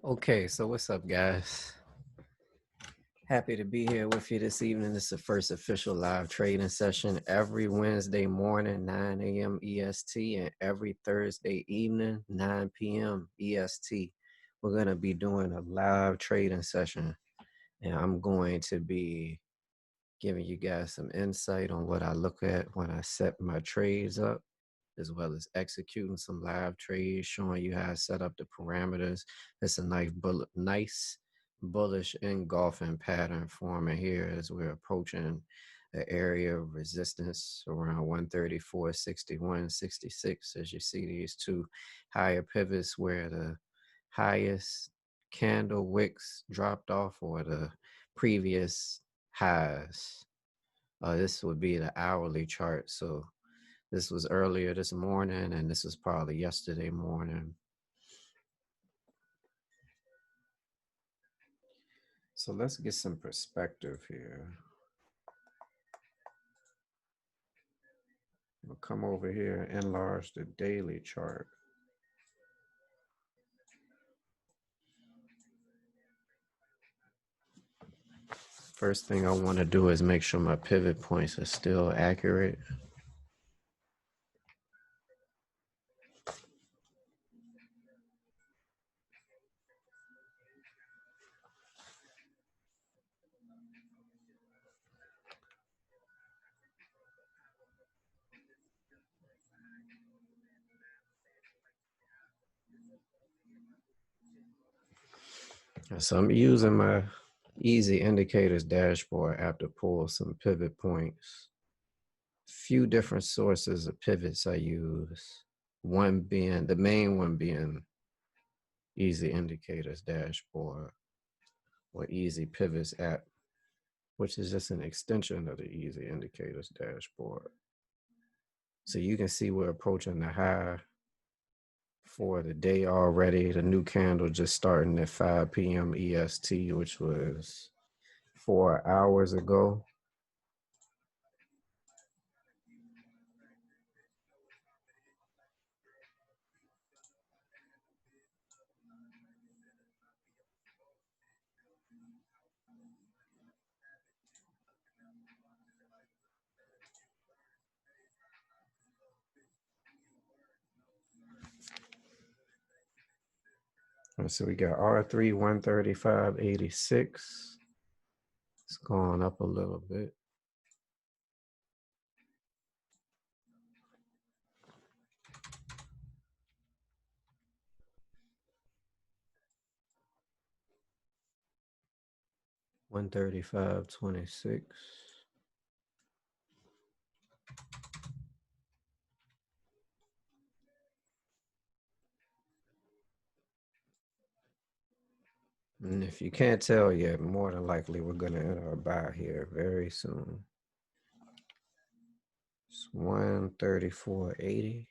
Okay, so what's up, guys? Happy to be here with you this evening. This is the first official live trading session every Wednesday morning, 9 a.m. EST, and every Thursday evening, 9 p.m. EST. We're going to be doing a live trading session, and I'm going to be giving you guys some insight on what I look at when I set my trades up, as well as executing some live trades, showing you how I set up the parameters. It's a nice bullish engulfing pattern forming here as we're approaching the area of resistance around 134.61.66. As you see these two higher pivots where the highest candle wicks dropped off or the previous highs. This would be the hourly chart. So this was earlier this morning, and this was probably yesterday morning. So let's get some perspective here. We'll come over here and enlarge the daily chart. First thing I want to do is make sure my pivot points are still accurate. So I'm using my easy indicators dashboard app to pull some pivot points. Few different sources of pivots I use. One being, the main one being easy indicators dashboard or easy pivots app, which is just an extension of the easy indicators dashboard. So you can see we're approaching the high for the day already. The new candle just starting at 5 p.m. EST, which was 4 hours ago. So we got R3 135.86. It's going up a little bit. $135.26. And if you can't tell yet, more than likely we're going to enter a buy here very soon. It's 134.80.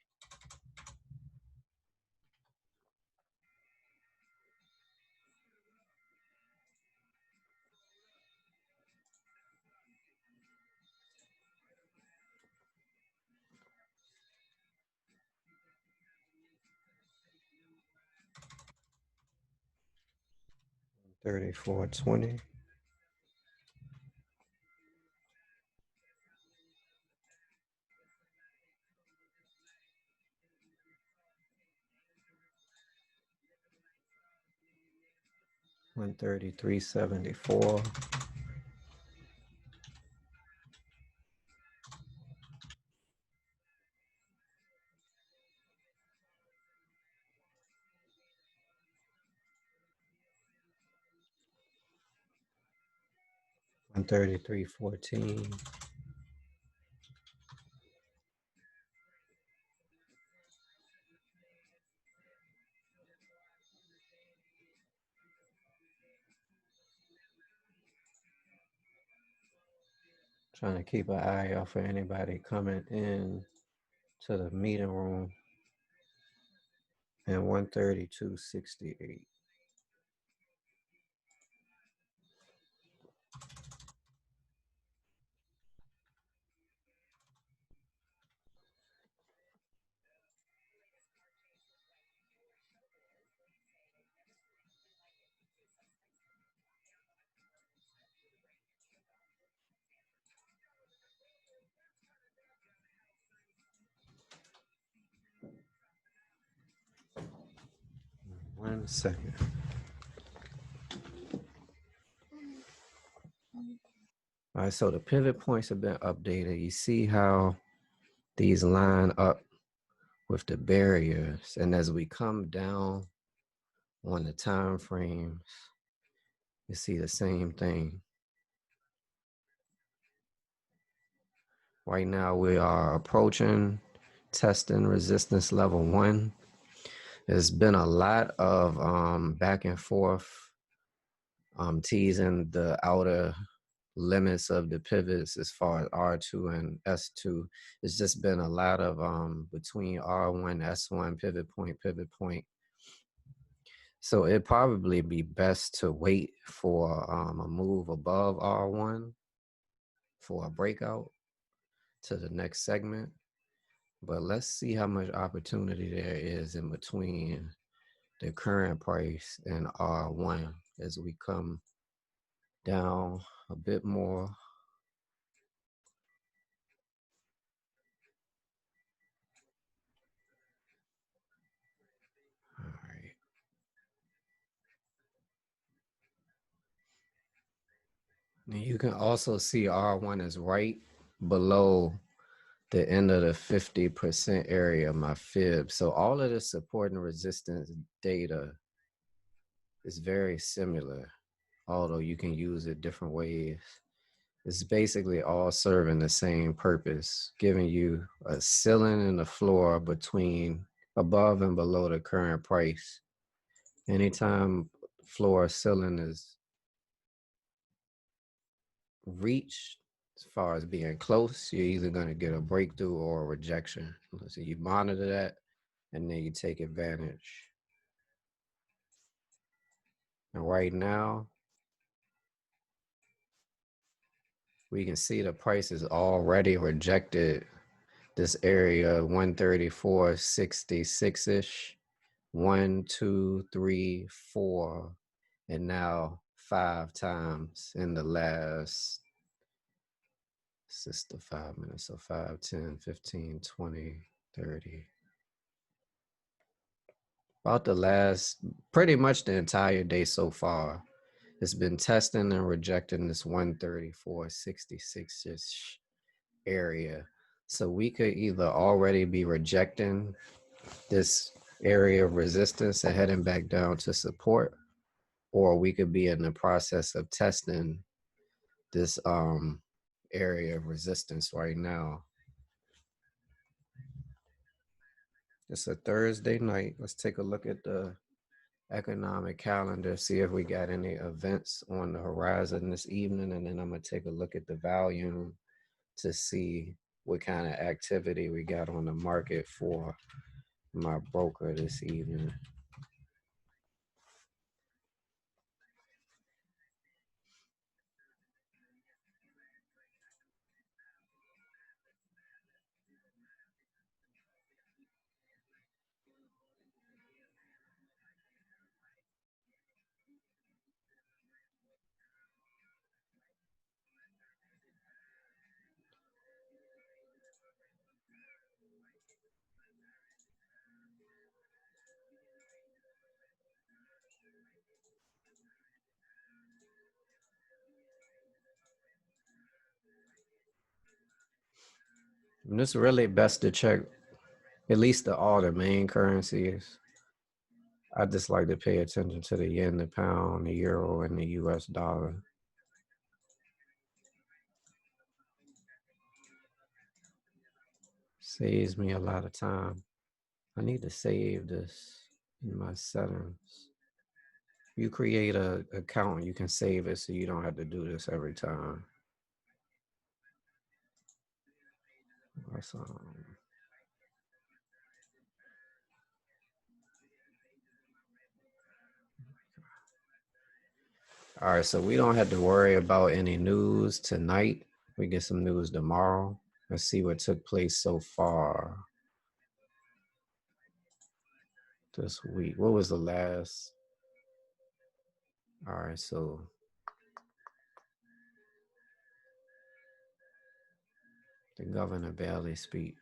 $34.20. $133.74. $133.14. Trying to keep an eye out for anybody coming in to the meeting room. And 132.68. 1 second. All right, so the pivot points have been updated. You see how these line up with the barriers, and as we come down on the time frames, you see the same thing. Right now we are approaching testing resistance level 1. There's been a lot of back and forth, teasing the outer limits of the pivots as far as R2 and S2. It's just been a lot of between R1, S1, pivot point. So it'd probably be best to wait for a move above R1 for a breakout to the next segment. But let's see how much opportunity there is in between the current price and R1 as we come down a bit more. All right. And you can also see R1 is right below the end of the 50% area of my fib. So all of the support and resistance data is very similar, although you can use it different ways. It's basically all serving the same purpose, giving you a ceiling and a floor between above and below the current price. Anytime floor ceiling is reached, as far as being close, you're either going to get a breakthrough or a rejection. So you monitor that and then you take advantage. And right now, we can see the price is already rejected this area 134.66-ish. 1, 2, 3, 4, and now 5 times in the last, it's just the 5 minutes, so 5, 10, 15, 20, 30. About the last, pretty much the entire day so far, it's been testing and rejecting this 134.66-ish area. So we could either already be rejecting this area of resistance and heading back down to support, or we could be in the process of testing this area of resistance right now. It's a Thursday night. Let's take a look at the economic calendar, see if we got any events on the horizon this evening, and then I'm gonna take a look at the volume to see what kind of activity we got on the market for my broker this evening. And it's really best to check at least all the main currencies. I just like to pay attention to the yen, the pound, the euro, and the US dollar. Saves me a lot of time. I need to save this in my settings. You create a account, you can save it so you don't have to do this every time. Awesome. All right, so we don't have to worry about any news tonight. We get some news tomorrow. Let's see what took place so far this week. What was the last? All right, so the Governor Bailey speech.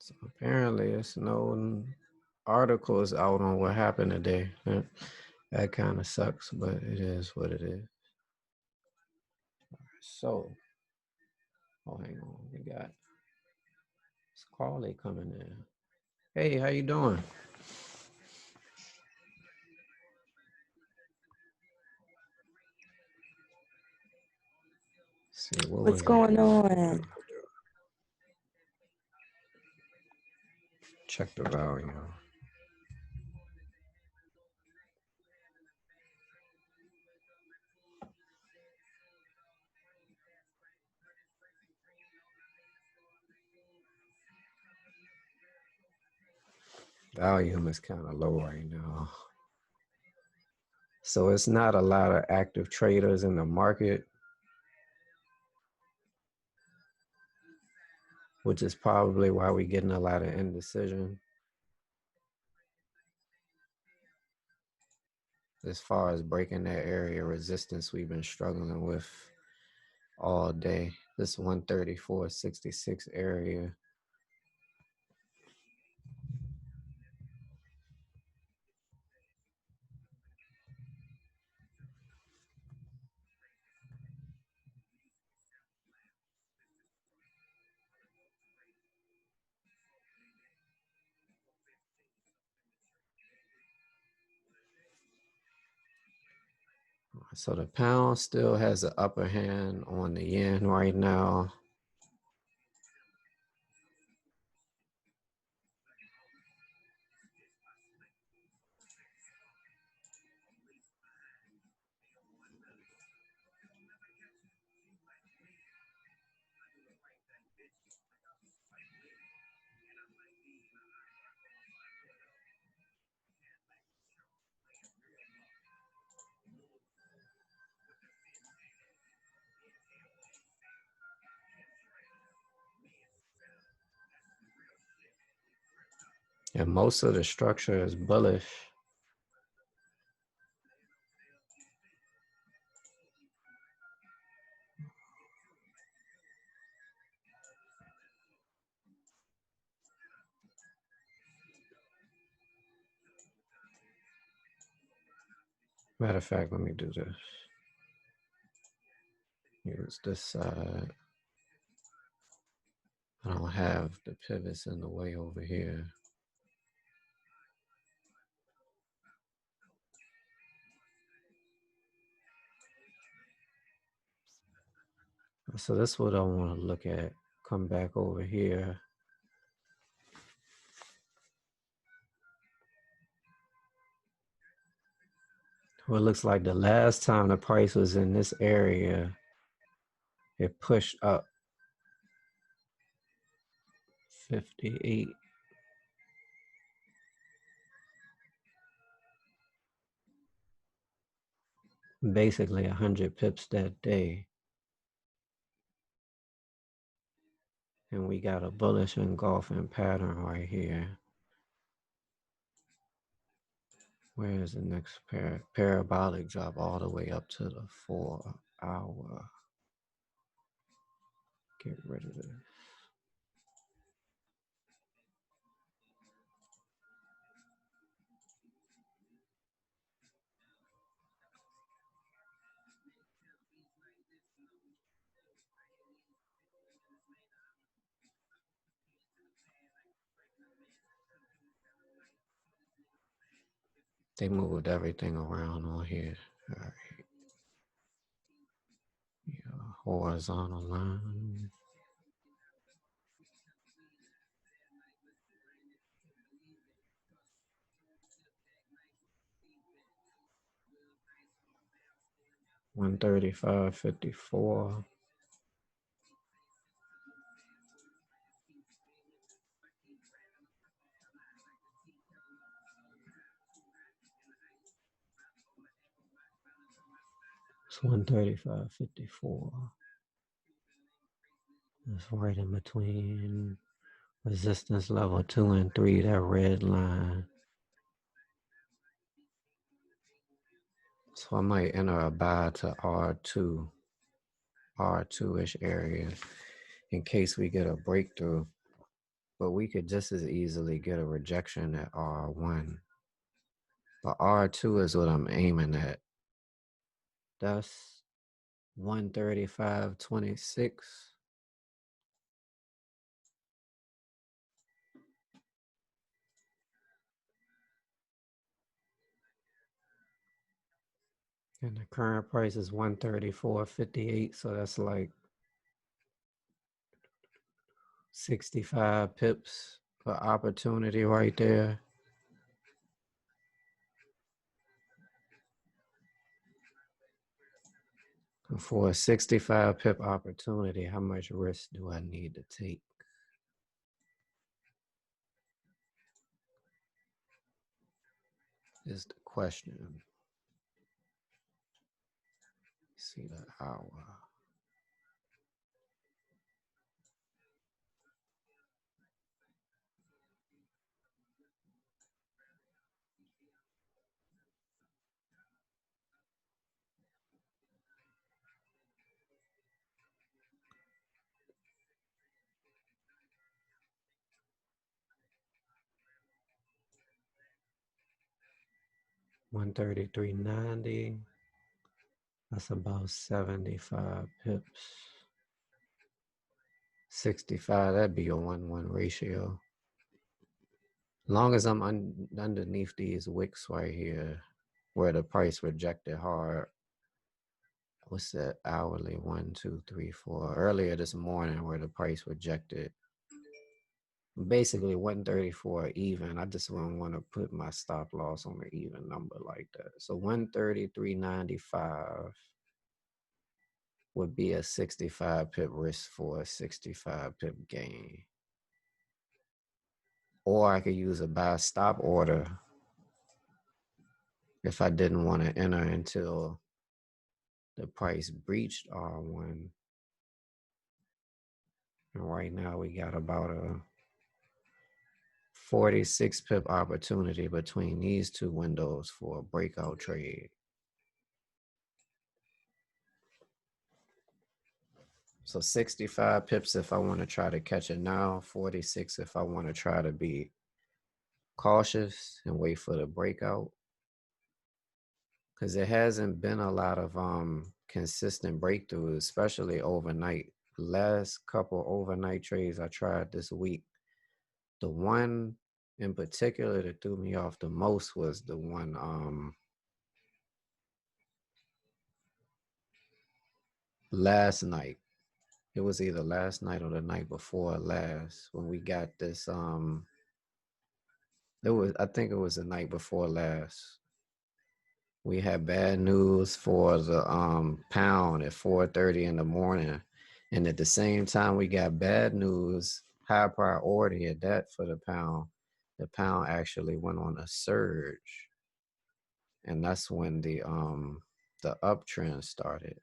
So apparently, it's no articles out on what happened today. That kind of sucks, but it is what it is. So, oh, hang on, we got Carly coming in. Hey, how you doing? See, what What's was it? going on? Check the volume. Volume is kind of low right now. So it's not a lot of active traders in the market, which is probably why we're getting a lot of indecision. As far as breaking that area of resistance we've been struggling with all day, this 134.66 area. So the pound still has the upper hand on the yen right now. And most of the structure is bullish. Matter of fact, let me do this. Use this side. I don't have the pivots in the way over here. So that's what I want to look at. Come back over here. Well, it looks like the last time the price was in this area, it pushed up 58. Basically 100 pips that day. And we got a bullish engulfing pattern right here. Where is the next parabolic drop all the way up to the 4 hour? Get rid of this. They moved everything around on here. All right. Yeah, horizontal line. $135.54. It's 135.54. It's right in between resistance level 2 and 3, that red line. So I might enter a buy to R2-ish area in case we get a breakthrough. But we could just as easily get a rejection at R1. But R2 is what I'm aiming at. That's 135.26. And the current price is 134.58. So that's like 65 pips for opportunity right there. For a 65 pip opportunity, how much risk do I need to take? Is the question. See the hour. $133.90. That's about 75 pips. 65, that'd be a 1-1 ratio. As long as I'm underneath these wicks right here, where the price rejected hard. What's that hourly? 1, 2, 3, 4. Earlier this morning, where the price rejected basically 134 even. I just wouldn't want to put my stop loss on an even number like that. So 133.95 would be a 65 pip risk for a 65 pip gain. Or I could use a buy stop order if I didn't want to enter until the price breached R1. And right now we got about a 46 pip opportunity between these two windows for a breakout trade. So 65 pips if I want to try to catch it now, 46 if I want to try to be cautious and wait for the breakout. Because there hasn't been a lot of consistent breakthroughs, especially overnight. Last couple overnight trades I tried this week, the one in particular that threw me off the most was the one last night. It was either last night or the night before last when we got this I think it was the night before last. We had bad news for the pound at 4:30 in the morning. And at the same time we got bad news, high priority at that for the pound. The pound actually went on a surge. And that's when the uptrend started.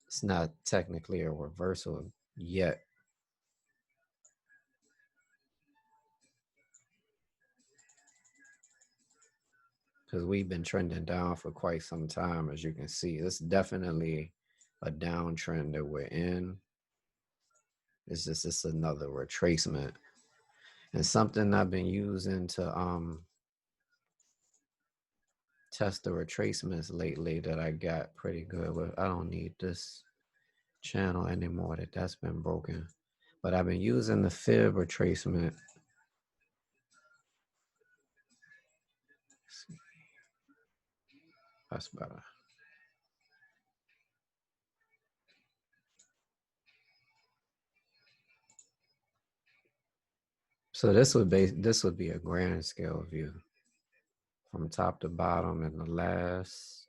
It's not technically a reversal yet, because we've been trending down for quite some time. As you can see, it's definitely a downtrend that we're in. It's another retracement, and something I've been using to test the retracements lately that I got pretty good with. I don't need this channel anymore, that's been broken, but I've been using the fib retracement. That's better. So this would be a grand scale view from top to bottom, and the last.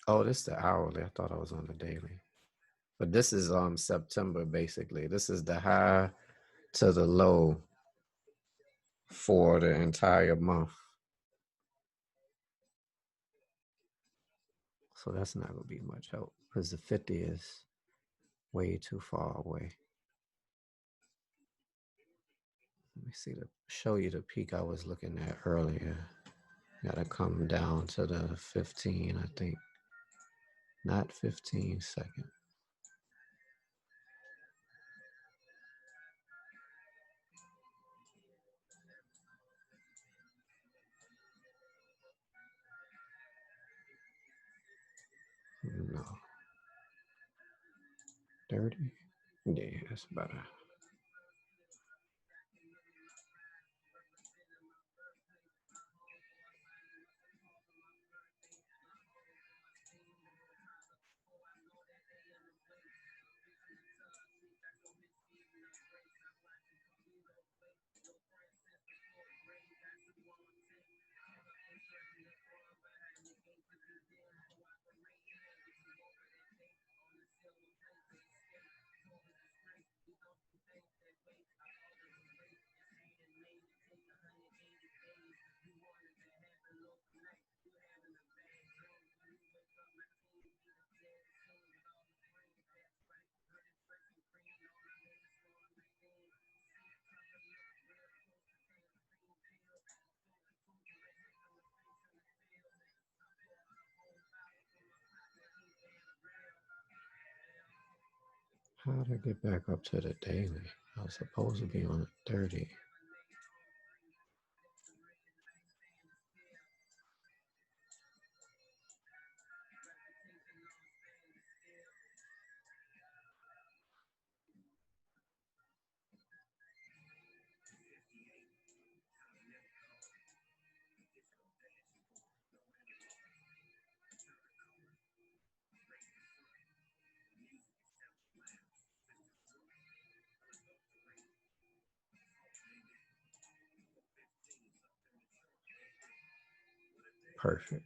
Oh, this is the hourly. I thought I was on the daily. But this is September basically. This is the high to the low for the entire month. So that's not gonna be much help because the 50 is way too far away. Let me show you the peak I was looking at earlier. Gotta come down to the 15, I think. not 15 seconds. No. 30? Yeah, that's better. How to get back up to the daily? I was supposed to be on a 30. Perfect.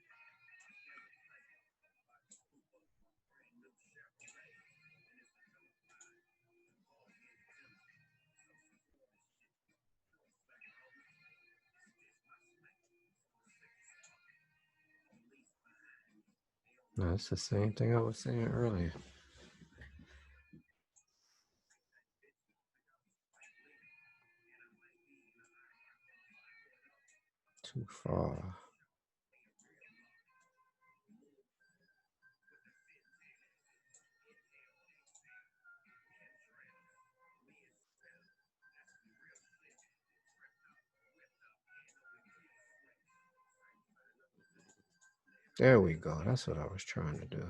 No, it's the same thing I was saying earlier. Too far. There we go. That's what I was trying to do.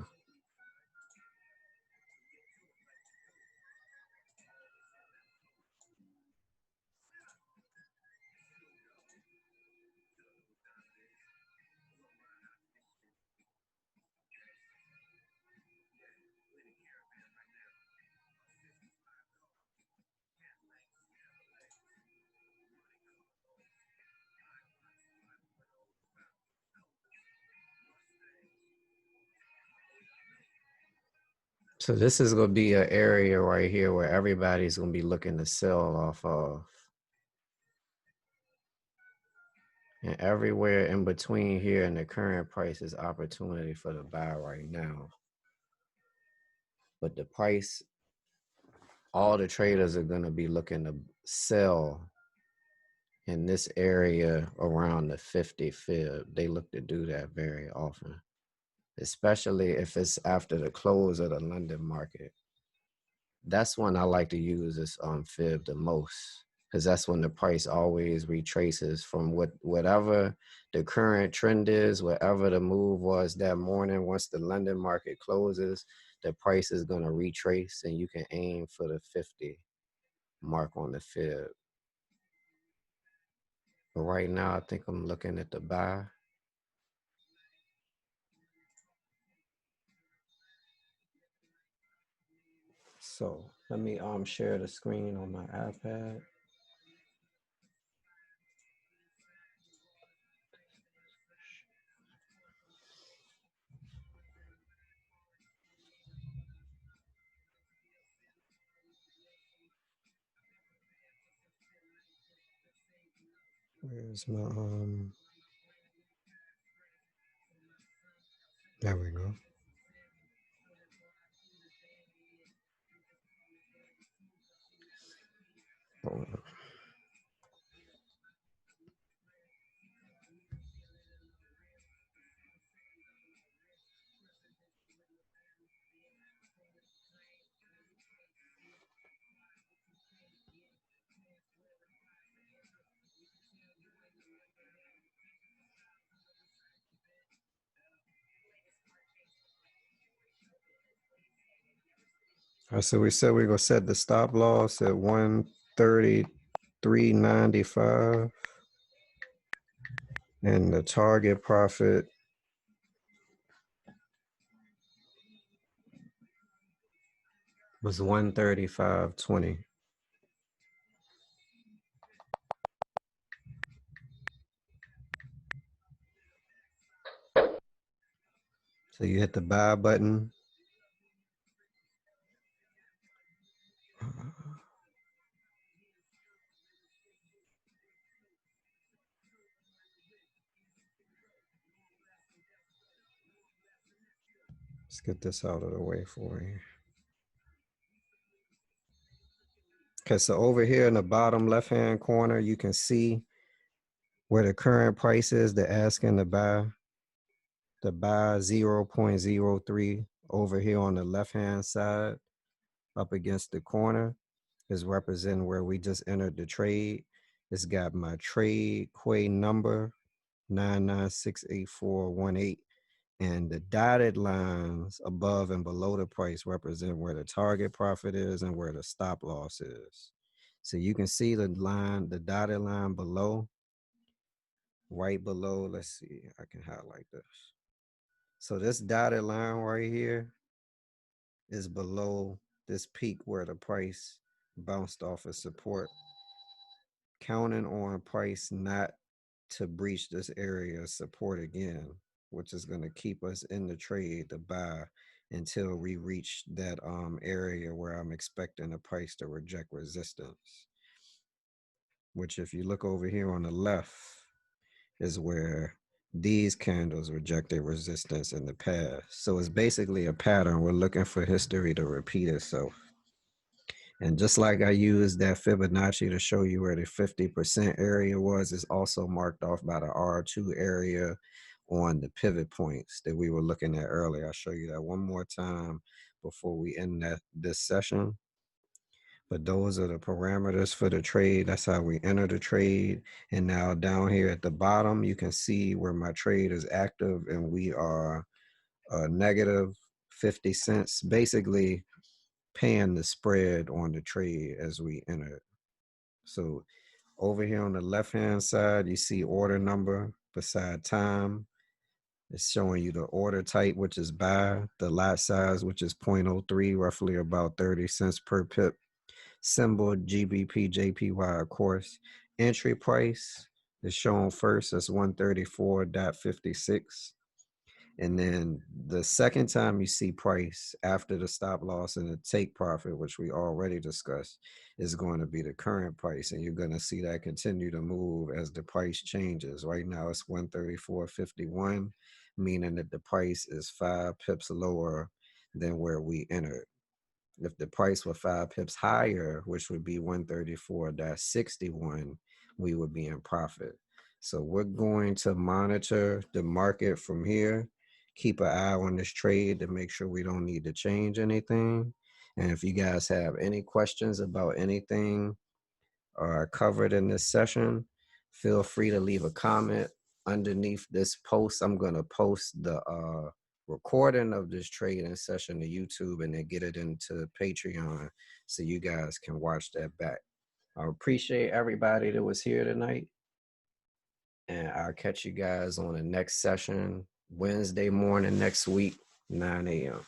So this is going to be an area right here where everybody's going to be looking to sell off of. And everywhere in between here and the current price is opportunity for the buy right now. But the price, all the traders are going to be looking to sell in this area around the 50 fib. They look to do that very often, especially if it's after the close of the London market. That's when I like to use this fib the most, because that's when the price always retraces from whatever the current trend is, whatever the move was that morning. Once the London market closes, the price is going to retrace, and you can aim for the 50 mark on the fib. But right now, I think I'm looking at the buy. So let me share the screen on my iPad. Where's my there we go. Hold on. All right, so we said we're gonna set the stop loss at 133.95 and the target profit was 135.20. So you hit the buy button. Let's get this out of the way for you. Okay, so over here in the bottom left-hand corner, you can see where the current price is. They're asking to buy 0.03 over here on the left-hand side up against the corner is representing where we just entered the trade. It's got my trade quay number 9968418. And the dotted lines above and below the price represent where the target profit is and where the stop loss is. So you can see the line, the dotted line below, right below. Let's see, I can highlight this. So this dotted line right here is below this peak where the price bounced off of support. Counting on price not to breach this area of support again, which is going to keep us in the trade to buy until we reach that area where I'm expecting the price to reject resistance, which if you look over here on the left is where these candles rejected resistance in the past. So it's basically a pattern. We're looking for history to repeat itself. And just like I used that Fibonacci to show you where the 50% area was, it's also marked off by the R2 area on the pivot points that we were looking at earlier. I'll show you that one more time before we end this session. But those are the parameters for the trade. That's how we enter the trade. And now down here at the bottom, you can see where my trade is active and we are negative 50 cents. Basically, paying the spread on the trade as we enter. So over here on the left hand side, you see order number beside time. It's showing you the order type, which is buy, the lot size, which is 0.03, roughly about 30 cents per pip. Symbol GBP JPY, of course. Entry price is shown first as 134.56. And then the second time you see price after the stop loss and the take profit, which we already discussed, is going to be the current price. And you're going to see that continue to move as the price changes. Right now it's 134.51, meaning that the price is 5 pips lower than where we entered. If the price were 5 pips higher, which would be 134.61, we would be in profit. So we're going to monitor the market from here, keep an eye on this trade to make sure we don't need to change anything. And if you guys have any questions about anything covered in this session, feel free to leave a comment underneath this post. I'm going to post the recording of this trading session to YouTube and then get it into Patreon so you guys can watch that back. I appreciate everybody that was here tonight. And I'll catch you guys on the next session, Wednesday morning next week, 9 a.m.